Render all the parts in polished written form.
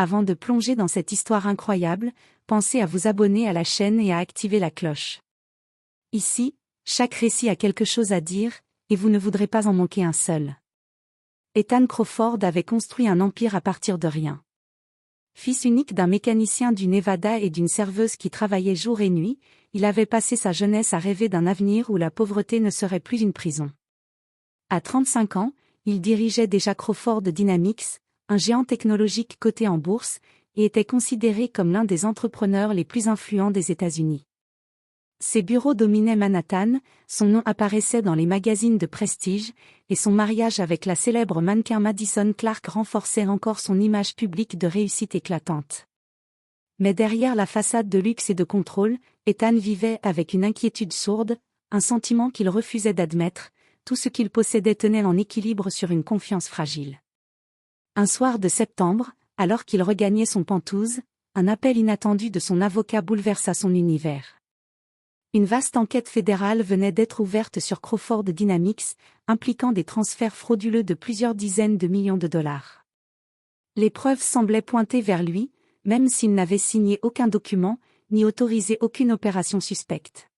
Avant de plonger dans cette histoire incroyable, pensez à vous abonner à la chaîne et à activer la cloche. Ici, chaque récit a quelque chose à dire, et vous ne voudrez pas en manquer un seul. Ethan Crawford avait construit un empire à partir de rien. Fils unique d'un mécanicien du Nevada et d'une serveuse qui travaillait jour et nuit, il avait passé sa jeunesse à rêver d'un avenir où la pauvreté ne serait plus une prison. À 35 ans, il dirigeait déjà Crawford Dynamics, un géant technologique coté en bourse, et était considéré comme l'un des entrepreneurs les plus influents des États-Unis. Ses bureaux dominaient Manhattan, son nom apparaissait dans les magazines de prestige, et son mariage avec la célèbre mannequin Madison Clark renforçait encore son image publique de réussite éclatante. Mais derrière la façade de luxe et de contrôle, Ethan vivait avec une inquiétude sourde, un sentiment qu'il refusait d'admettre, tout ce qu'il possédait tenait en équilibre sur une confiance fragile. Un soir de septembre, alors qu'il regagnait son Penthouse, un appel inattendu de son avocat bouleversa son univers. Une vaste enquête fédérale venait d'être ouverte sur Crawford Dynamics, impliquant des transferts frauduleux de plusieurs dizaines de millions de dollars. Les preuves semblaient pointer vers lui, même s'il n'avait signé aucun document, ni autorisé aucune opération suspecte.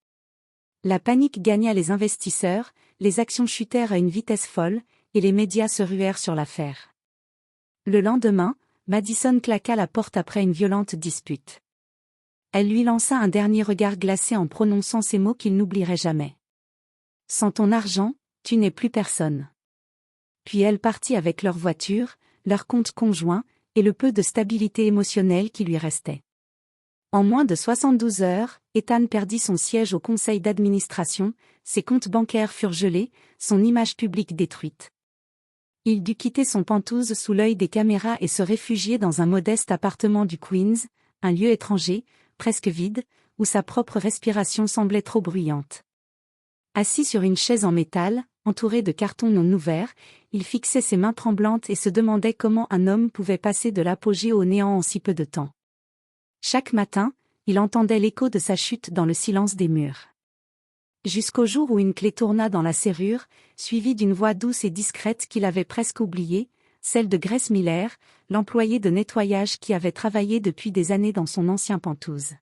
La panique gagna les investisseurs, les actions chutèrent à une vitesse folle, et les médias se ruèrent sur l'affaire. Le lendemain, Madison claqua la porte après une violente dispute. Elle lui lança un dernier regard glacé en prononçant ces mots qu'il n'oublierait jamais. « Sans ton argent, tu n'es plus personne. » Puis elle partit avec leur voiture, leur compte conjoint, et le peu de stabilité émotionnelle qui lui restait. En moins de 72 heures, Ethan perdit son siège au conseil d'administration, ses comptes bancaires furent gelés, son image publique détruite. Il dut quitter son Penthouse sous l'œil des caméras et se réfugier dans un modeste appartement du Queens, un lieu étranger, presque vide, où sa propre respiration semblait trop bruyante. Assis sur une chaise en métal, entouré de cartons non ouverts, il fixait ses mains tremblantes et se demandait comment un homme pouvait passer de l'apogée au néant en si peu de temps. Chaque matin, il entendait l'écho de sa chute dans le silence des murs. Jusqu'au jour où une clé tourna dans la serrure, suivie d'une voix douce et discrète qu'il avait presque oubliée, celle de Grace Miller, l'employée de nettoyage qui avait travaillé depuis des années dans son ancien Penthouse.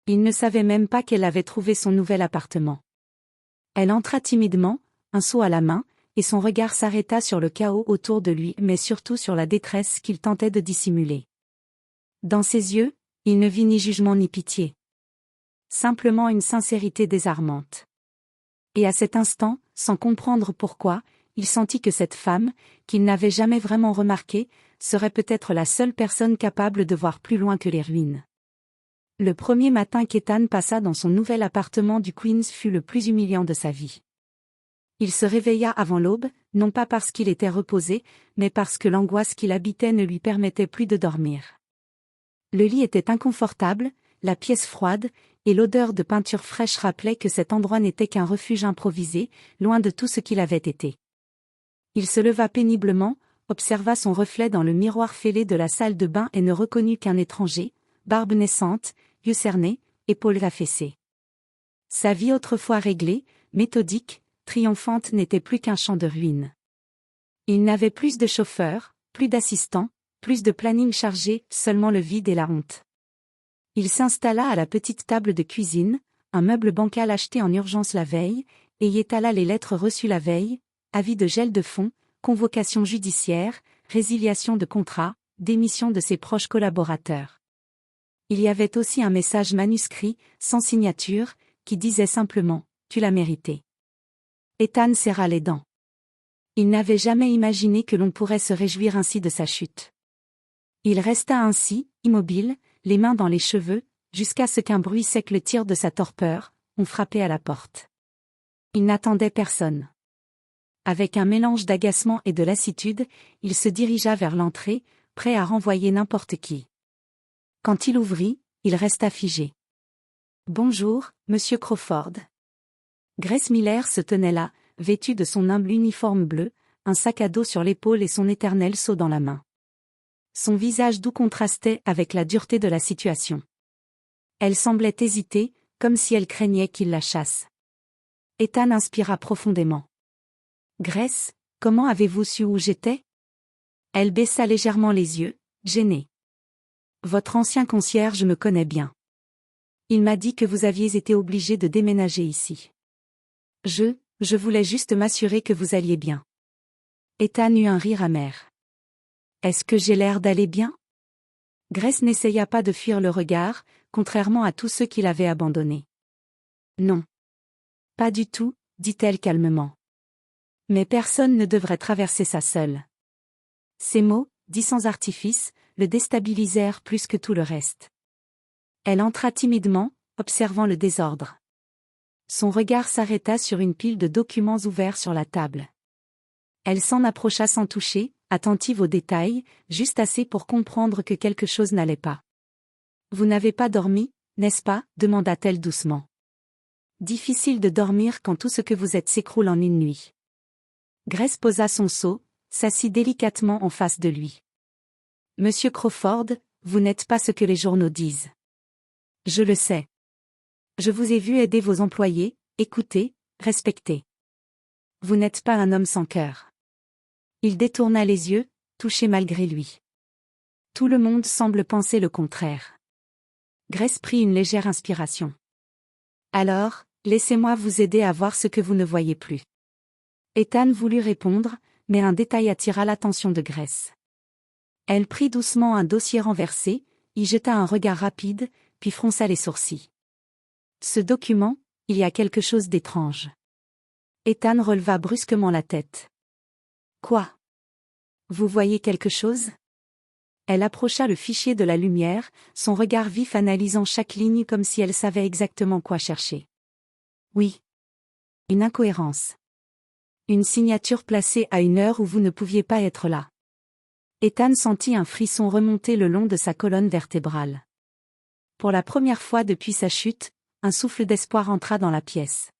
Il ne savait même pas qu'elle avait trouvé son nouvel appartement. Elle entra timidement, un seau à la main, et son regard s'arrêta sur le chaos autour de lui mais surtout sur la détresse qu'il tentait de dissimuler. Dans ses yeux, il ne vit ni jugement ni pitié. Simplement une sincérité désarmante. Et à cet instant, sans comprendre pourquoi, il sentit que cette femme, qu'il n'avait jamais vraiment remarquée, serait peut-être la seule personne capable de voir plus loin que les ruines. Le premier matin qu'Ethan passa dans son nouvel appartement du Queens fut le plus humiliant de sa vie. Il se réveilla avant l'aube, non pas parce qu'il était reposé, mais parce que l'angoisse qui l'habitait ne lui permettait plus de dormir. Le lit était inconfortable, la pièce froide, et l'odeur de peinture fraîche rappelait que cet endroit n'était qu'un refuge improvisé, loin de tout ce qu'il avait été. Il se leva péniblement, observa son reflet dans le miroir fêlé de la salle de bain et ne reconnut qu'un étranger, barbe naissante, yeux cernés, épaules affaissées. Sa vie autrefois réglée, méthodique, triomphante n'était plus qu'un champ de ruines. Il n'avait plus de chauffeur, plus d'assistant, plus de planning chargé, seulement le vide et la honte. Il s'installa à la petite table de cuisine, un meuble bancal acheté en urgence la veille, et y étala les lettres reçues la veille, avis de gel de fonds, convocation judiciaire, résiliation de contrat, démission de ses proches collaborateurs. Il y avait aussi un message manuscrit, sans signature, qui disait simplement « Tu l'as mérité ». Ethan serra les dents. Il n'avait jamais imaginé que l'on pourrait se réjouir ainsi de sa chute. Il resta ainsi, immobile, les mains dans les cheveux, jusqu'à ce qu'un bruit sec le tire de sa torpeur, on frappait à la porte. Il n'attendait personne. Avec un mélange d'agacement et de lassitude, il se dirigea vers l'entrée, prêt à renvoyer n'importe qui. Quand il ouvrit, il resta figé. « Bonjour, monsieur Crawford. » Grace Miller se tenait là, vêtue de son humble uniforme bleu, un sac à dos sur l'épaule et son éternel seau dans la main. Son visage doux contrastait avec la dureté de la situation. Elle semblait hésiter, comme si elle craignait qu'il la chasse. Ethan inspira profondément. « Grace, comment avez-vous su où j'étais ?» Elle baissa légèrement les yeux, gênée. Votre ancien concierge me connaît bien. Il m'a dit que vous aviez été obligé de déménager ici. Je voulais juste m'assurer que vous alliez bien. Ethan eut un rire amer. Est-ce que j'ai l'air d'aller bien? Grace n'essaya pas de fuir le regard, contrairement à tous ceux qui l'avaient abandonné. Non. Pas du tout, dit-elle calmement. Mais personne ne devrait traverser ça seul. Ces mots, dits sans artifice, le déstabilisèrent plus que tout le reste. Elle entra timidement, observant le désordre. Son regard s'arrêta sur une pile de documents ouverts sur la table. Elle s'en approcha sans toucher, attentive aux détails, juste assez pour comprendre que quelque chose n'allait pas. « Vous n'avez pas dormi, n'est-ce pas ?» demanda-t-elle doucement. « Difficile de dormir quand tout ce que vous êtes s'écroule en une nuit. » Grace posa son seau, s'assit délicatement en face de lui. « Monsieur Crawford, vous n'êtes pas ce que les journaux disent. » « Je le sais. Je vous ai vu aider vos employés, écouter, respecter. Vous n'êtes pas un homme sans cœur. » Il détourna les yeux, touché malgré lui. Tout le monde semble penser le contraire. Grace prit une légère inspiration. Alors, laissez-moi vous aider à voir ce que vous ne voyez plus. Ethan voulut répondre, mais un détail attira l'attention de Grace. Elle prit doucement un dossier renversé, y jeta un regard rapide, puis fronça les sourcils. Ce document, il y a quelque chose d'étrange. Ethan releva brusquement la tête. Quoi? Vous voyez quelque chose? Elle approcha le fichier de la lumière, son regard vif analysant chaque ligne comme si elle savait exactement quoi chercher. Oui. Une incohérence. Une signature placée à une heure où vous ne pouviez pas être là. Ethan sentit un frisson remonter le long de sa colonne vertébrale. Pour la première fois depuis sa chute, un souffle d'espoir entra dans la pièce.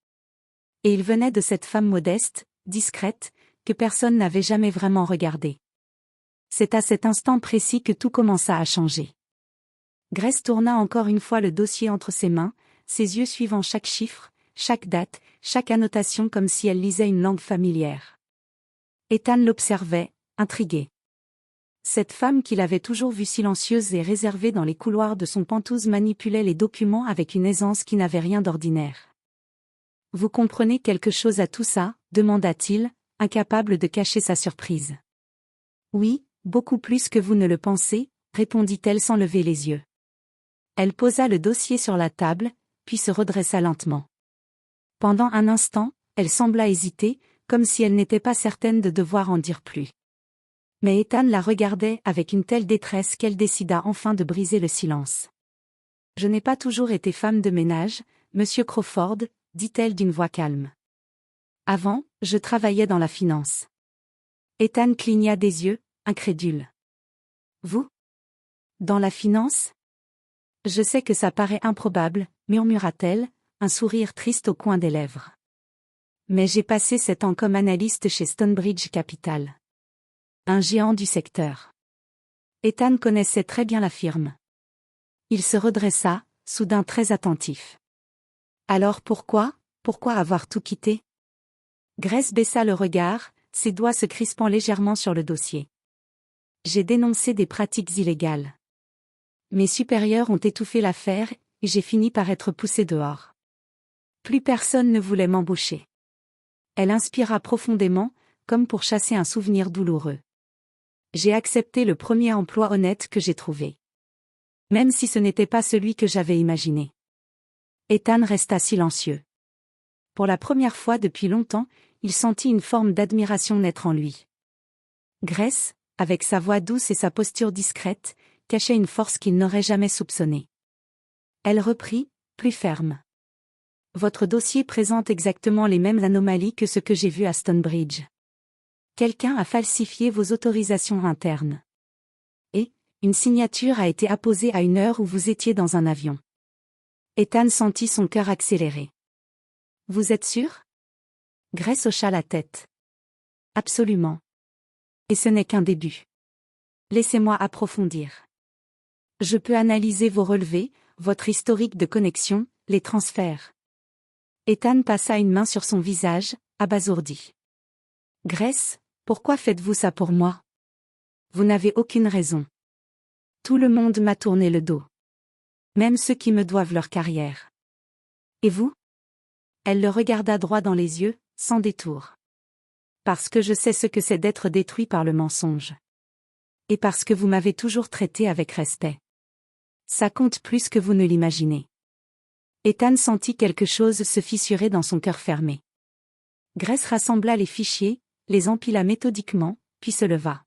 Et il venait de cette femme modeste, discrète, que personne n'avait jamais vraiment regardée. C'est à cet instant précis que tout commença à changer. Grace tourna encore une fois le dossier entre ses mains, ses yeux suivant chaque chiffre, chaque date, chaque annotation comme si elle lisait une langue familière. Ethan l'observait, intrigué. Cette femme qu'il avait toujours vue silencieuse et réservée dans les couloirs de son penthouse manipulait les documents avec une aisance qui n'avait rien d'ordinaire. « Vous comprenez quelque chose à tout ça ?» demanda-t-il, incapable de cacher sa surprise. « Oui, beaucoup plus que vous ne le pensez », répondit-elle sans lever les yeux. Elle posa le dossier sur la table, puis se redressa lentement. Pendant un instant, elle sembla hésiter, comme si elle n'était pas certaine de devoir en dire plus. Mais Ethan la regardait avec une telle détresse qu'elle décida enfin de briser le silence. « Je n'ai pas toujours été femme de ménage, monsieur Crawford, » dit-elle d'une voix calme. « Avant, je travaillais dans la finance. » Ethan cligna des yeux, incrédule. « Vous? Dans la finance? » « Je sais que ça paraît improbable, » murmura-t-elle, un sourire triste au coin des lèvres. « Mais j'ai passé 7 ans comme analyste chez Stonebridge Capital. Un géant du secteur. » Ethan connaissait très bien la firme. Il se redressa, soudain très attentif. « Alors pourquoi avoir tout quitté ?» Grace baissa le regard, ses doigts se crispant légèrement sur le dossier. « J'ai dénoncé des pratiques illégales. Mes supérieurs ont étouffé l'affaire, et j'ai fini par être poussée dehors. Plus personne ne voulait m'embaucher. » Elle inspira profondément, comme pour chasser un souvenir douloureux. « J'ai accepté le premier emploi honnête que j'ai trouvé. Même si ce n'était pas celui que j'avais imaginé. » Ethan resta silencieux. Pour la première fois depuis longtemps, il sentit une forme d'admiration naître en lui. Grace, avec sa voix douce et sa posture discrète, cachait une force qu'il n'aurait jamais soupçonnée. Elle reprit, plus ferme. « Votre dossier présente exactement les mêmes anomalies que ce que j'ai vu à Stonebridge. Quelqu'un a falsifié vos autorisations internes. Et, une signature a été apposée à une heure où vous étiez dans un avion. » Ethan sentit son cœur accélérer. « Vous êtes sûr ?» Grace hocha la tête. « Absolument. Et ce n'est qu'un début. Laissez-moi approfondir. Je peux analyser vos relevés, votre historique de connexion, les transferts. » Ethan passa une main sur son visage, abasourdi. « Grace, pourquoi faites-vous ça pour moi? Vous n'avez aucune raison. » Tout le monde m'a tourné le dos. Même ceux qui me doivent leur carrière. Et vous? Elle le regarda droit dans les yeux, sans détour. Parce que je sais ce que c'est d'être détruit par le mensonge. Et parce que vous m'avez toujours traité avec respect. Ça compte plus que vous ne l'imaginez. Ethan sentit quelque chose se fissurer dans son cœur fermé. Grace rassembla les fichiers, les empila méthodiquement, puis se leva.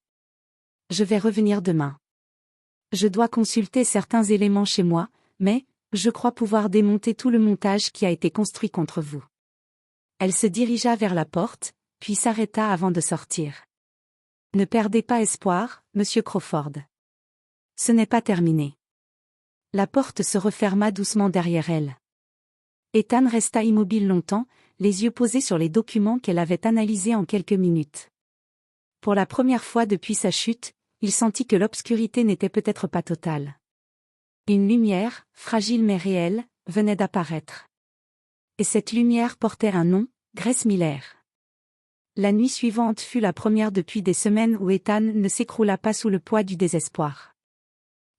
Je vais revenir demain. Je dois consulter certains éléments chez moi, mais, je crois pouvoir démonter tout le montage qui a été construit contre vous. Elle se dirigea vers la porte, puis s'arrêta avant de sortir. Ne perdez pas espoir, monsieur Crawford. Ce n'est pas terminé. La porte se referma doucement derrière elle. Ethan resta immobile longtemps, les yeux posés sur les documents qu'elle avait analysés en quelques minutes. Pour la première fois depuis sa chute, il sentit que l'obscurité n'était peut-être pas totale. Une lumière, fragile mais réelle, venait d'apparaître. Et cette lumière portait un nom, Grace Miller. La nuit suivante fut la première depuis des semaines où Ethan ne s'écroula pas sous le poids du désespoir.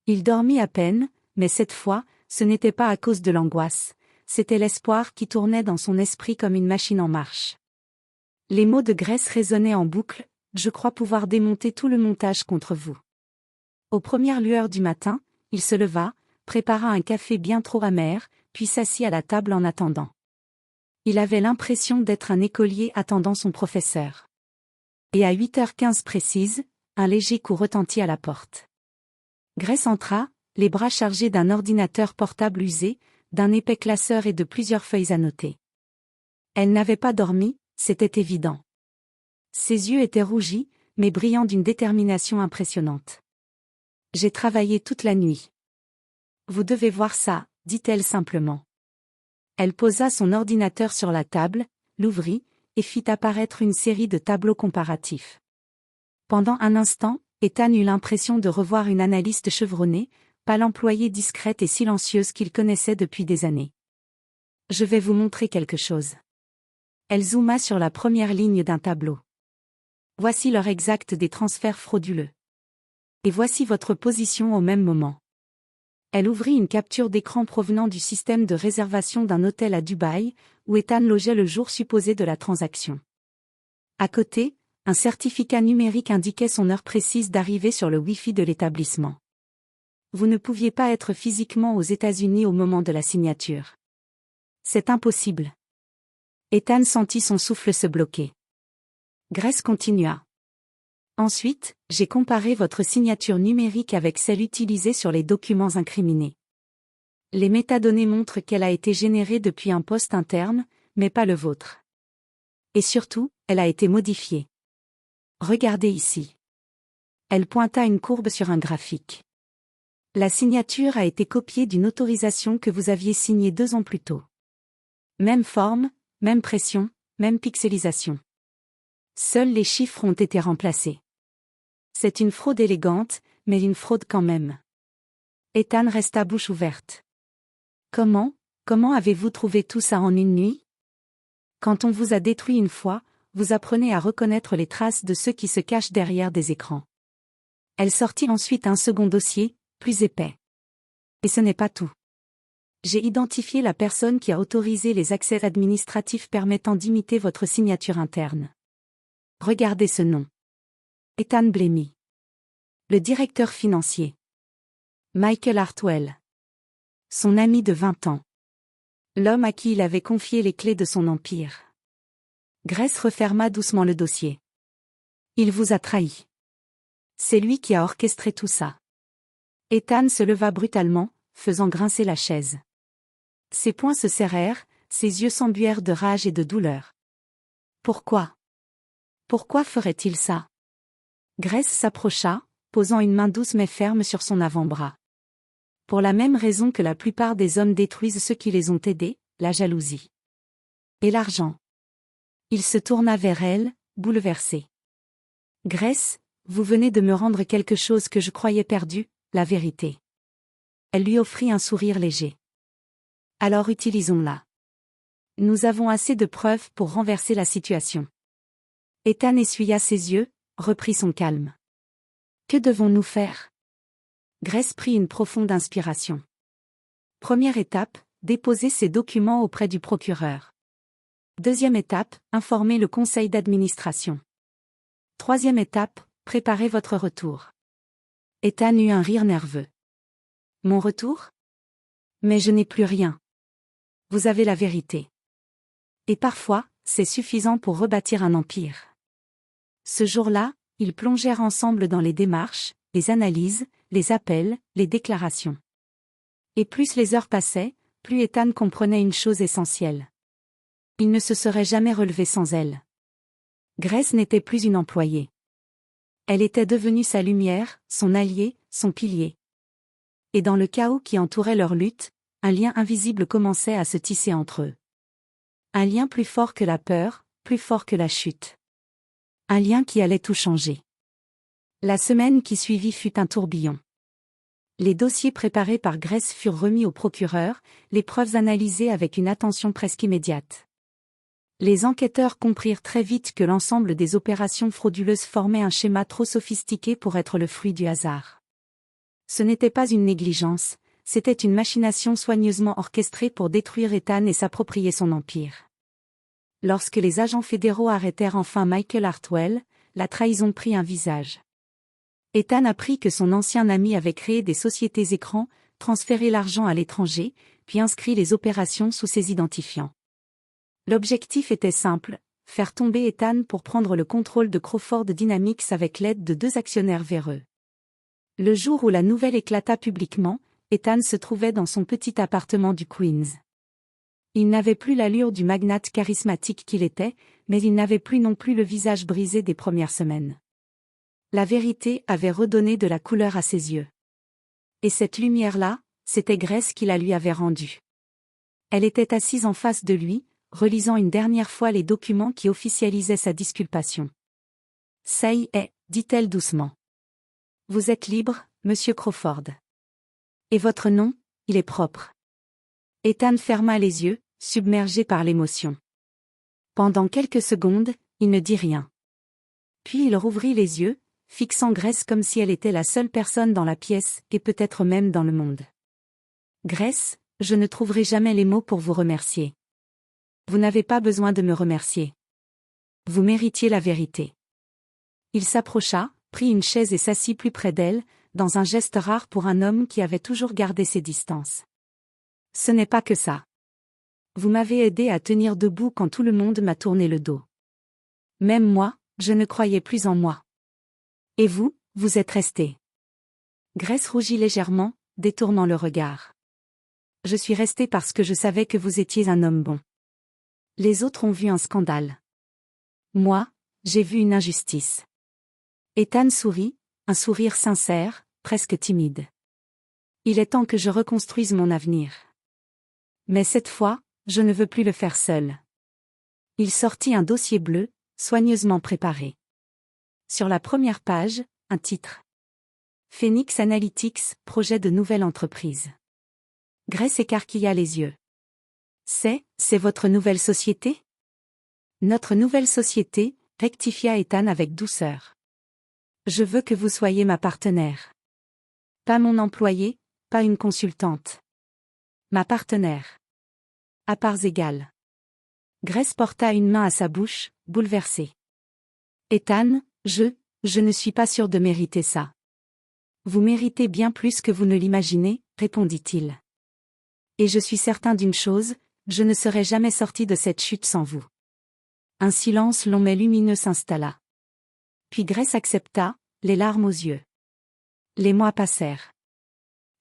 Il dormit à peine, mais cette fois, ce n'était pas à cause de l'angoisse, c'était l'espoir qui tournait dans son esprit comme une machine en marche. Les mots de Grace résonnaient en boucle, « Je crois pouvoir démonter tout le montage contre vous. » Aux premières lueurs du matin, il se leva, prépara un café bien trop amer, puis s'assit à la table en attendant. Il avait l'impression d'être un écolier attendant son professeur. Et à 8h15 précise, un léger coup retentit à la porte. Grace entra, les bras chargés d'un ordinateur portable usé, d'un épais classeur et de plusieurs feuilles à noter. Elle n'avait pas dormi, c'était évident. Ses yeux étaient rougis, mais brillants d'une détermination impressionnante. « J'ai travaillé toute la nuit. »« Vous devez voir ça, » dit-elle simplement. Elle posa son ordinateur sur la table, l'ouvrit, et fit apparaître une série de tableaux comparatifs. Pendant un instant, Ethan eut l'impression de revoir une analyste chevronnée, pas l'employée discrète et silencieuse qu'il connaissait depuis des années. « Je vais vous montrer quelque chose. » Elle zooma sur la première ligne d'un tableau. « Voici l'heure exacte des transferts frauduleux. Et voici votre position au même moment. » Elle ouvrit une capture d'écran provenant du système de réservation d'un hôtel à Dubaï, où Ethan logeait le jour supposé de la transaction. À côté, un certificat numérique indiquait son heure précise d'arrivée sur le Wi-Fi de l'établissement. Vous ne pouviez pas être physiquement aux États-Unis au moment de la signature. C'est impossible. Ethan sentit son souffle se bloquer. Grace continua. Ensuite, j'ai comparé votre signature numérique avec celle utilisée sur les documents incriminés. Les métadonnées montrent qu'elle a été générée depuis un poste interne, mais pas le vôtre. Et surtout, elle a été modifiée. Regardez ici. Elle pointa une courbe sur un graphique. La signature a été copiée d'une autorisation que vous aviez signée 2 ans plus tôt. Même forme, même pression, même pixelisation. Seuls les chiffres ont été remplacés. C'est une fraude élégante, mais une fraude quand même. Ethan resta bouche ouverte. Comment avez-vous trouvé tout ça en une nuit? Quand on vous a détruit une fois, vous apprenez à reconnaître les traces de ceux qui se cachent derrière des écrans. Elle sortit ensuite un second dossier, plus épais. Et ce n'est pas tout. J'ai identifié la personne qui a autorisé les accès administratifs permettant d'imiter votre signature interne. Regardez ce nom. Ethan blêmit. Le directeur financier. Michael Hartwell. Son ami de 20 ans. L'homme à qui il avait confié les clés de son empire. Grace referma doucement le dossier. Il vous a trahi. C'est lui qui a orchestré tout ça. Ethan se leva brutalement, faisant grincer la chaise. Ses poings se serrèrent, ses yeux s'embuèrent de rage et de douleur. Pourquoi? Pourquoi ferait-il ça? Grace s'approcha, posant une main douce mais ferme sur son avant-bras. Pour la même raison que la plupart des hommes détruisent ceux qui les ont aidés, la jalousie. Et l'argent. Il se tourna vers elle, bouleversé. Grace, vous venez de me rendre quelque chose que je croyais perdu, la vérité. Elle lui offrit un sourire léger. Alors utilisons-la. Nous avons assez de preuves pour renverser la situation. Ethan essuya ses yeux, reprit son calme. Que devons-nous faire? Grace prit une profonde inspiration. Première étape, déposer ses documents auprès du procureur. Deuxième étape, informer le conseil d'administration. Troisième étape, préparer votre retour. Ethan eut un rire nerveux. Mon retour? Mais je n'ai plus rien. Vous avez la vérité. Et parfois, c'est suffisant pour rebâtir un empire. Ce jour-là, ils plongèrent ensemble dans les démarches, les analyses, les appels, les déclarations. Et plus les heures passaient, plus Ethan comprenait une chose essentielle. Il ne se serait jamais relevé sans elle. Grace n'était plus une employée. Elle était devenue sa lumière, son allié, son pilier. Et dans le chaos qui entourait leur lutte, un lien invisible commençait à se tisser entre eux. Un lien plus fort que la peur, plus fort que la chute. Un lien qui allait tout changer. La semaine qui suivit fut un tourbillon. Les dossiers préparés par Grace furent remis au procureur, les preuves analysées avec une attention presque immédiate. Les enquêteurs comprirent très vite que l'ensemble des opérations frauduleuses formait un schéma trop sophistiqué pour être le fruit du hasard. Ce n'était pas une négligence, c'était une machination soigneusement orchestrée pour détruire Ethan et s'approprier son empire. Lorsque les agents fédéraux arrêtèrent enfin Michael Hartwell, la trahison prit un visage. Ethan apprit que son ancien ami avait créé des sociétés écrans, transféré l'argent à l'étranger, puis inscrit les opérations sous ses identifiants. L'objectif était simple, faire tomber Ethan pour prendre le contrôle de Crawford Dynamics avec l'aide de 2 actionnaires véreux. Le jour où la nouvelle éclata publiquement, Ethan se trouvait dans son petit appartement du Queens. Il n'avait plus l'allure du magnate charismatique qu'il était, mais il n'avait plus non plus le visage brisé des premières semaines. La vérité avait redonné de la couleur à ses yeux. Et cette lumière-là, c'était Grace qui la lui avait rendue. Elle était assise en face de lui, relisant une dernière fois les documents qui officialisaient sa disculpation. « Ça y est, dit-elle doucement. Vous êtes libre, monsieur Crawford. Et votre nom, il est propre. » Ethan ferma les yeux, submergé par l'émotion. Pendant quelques secondes, il ne dit rien. Puis il rouvrit les yeux, fixant Grace comme si elle était la seule personne dans la pièce, et peut-être même dans le monde. « Grace, je ne trouverai jamais les mots pour vous remercier. Vous n'avez pas besoin de me remercier. Vous méritiez la vérité. » Il s'approcha, prit une chaise et s'assit plus près d'elle, dans un geste rare pour un homme qui avait toujours gardé ses distances. « Ce n'est pas que ça. Vous m'avez aidé à tenir debout quand tout le monde m'a tourné le dos. Même moi, je ne croyais plus en moi. Et vous, vous êtes resté. » Grace rougit légèrement, détournant le regard. « Je suis resté parce que je savais que vous étiez un homme bon. Les autres ont vu un scandale. Moi, j'ai vu une injustice. » Ethan sourit, un sourire sincère, presque timide. « Il est temps que je reconstruise mon avenir. Mais cette fois, je ne veux plus le faire seul. » Il sortit un dossier bleu, soigneusement préparé. Sur la première page, un titre. Phoenix Analytics, projet de nouvelle entreprise. Grace écarquilla les yeux. C'est votre nouvelle société? Notre nouvelle société, rectifia Ethan avec douceur. Je veux que vous soyez ma partenaire. Pas mon employé, pas une consultante. Ma partenaire. À parts égales. Grace porta une main à sa bouche, bouleversée. Ethan, je ne suis pas sûre de mériter ça. Vous méritez bien plus que vous ne l'imaginez, répondit-il. Et je suis certain d'une chose, je ne serai jamais sorti de cette chute sans vous. Un silence long mais lumineux s'installa. Puis Grace accepta, les larmes aux yeux. Les mois passèrent.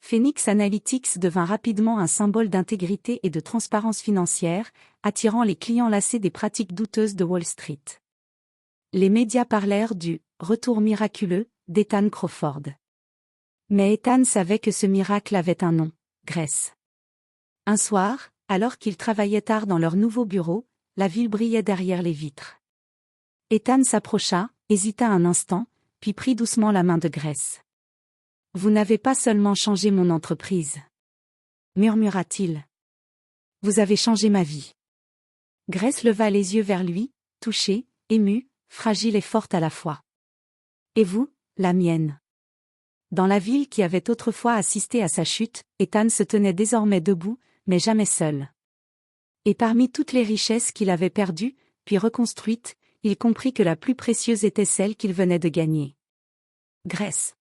Phoenix Analytics devint rapidement un symbole d'intégrité et de transparence financière, attirant les clients lassés des pratiques douteuses de Wall Street. Les médias parlèrent du « retour miraculeux » d'Ethan Crawford. Mais Ethan savait que ce miracle avait un nom, Grace. Un soir, alors qu'ils travaillaient tard dans leur nouveau bureau, la ville brillait derrière les vitres. Ethan s'approcha, hésita un instant, puis prit doucement la main de Grace. « Vous n'avez pas seulement changé mon entreprise. » murmura-t-il. « Vous avez changé ma vie. » Grace leva les yeux vers lui, touchée, émue, fragile et forte à la fois. « Et vous, la mienne. » Dans la ville qui avait autrefois assisté à sa chute, Ethan se tenait désormais debout, mais jamais seul. Et parmi toutes les richesses qu'il avait perdues, puis reconstruites, il comprit que la plus précieuse était celle qu'il venait de gagner. Grèce.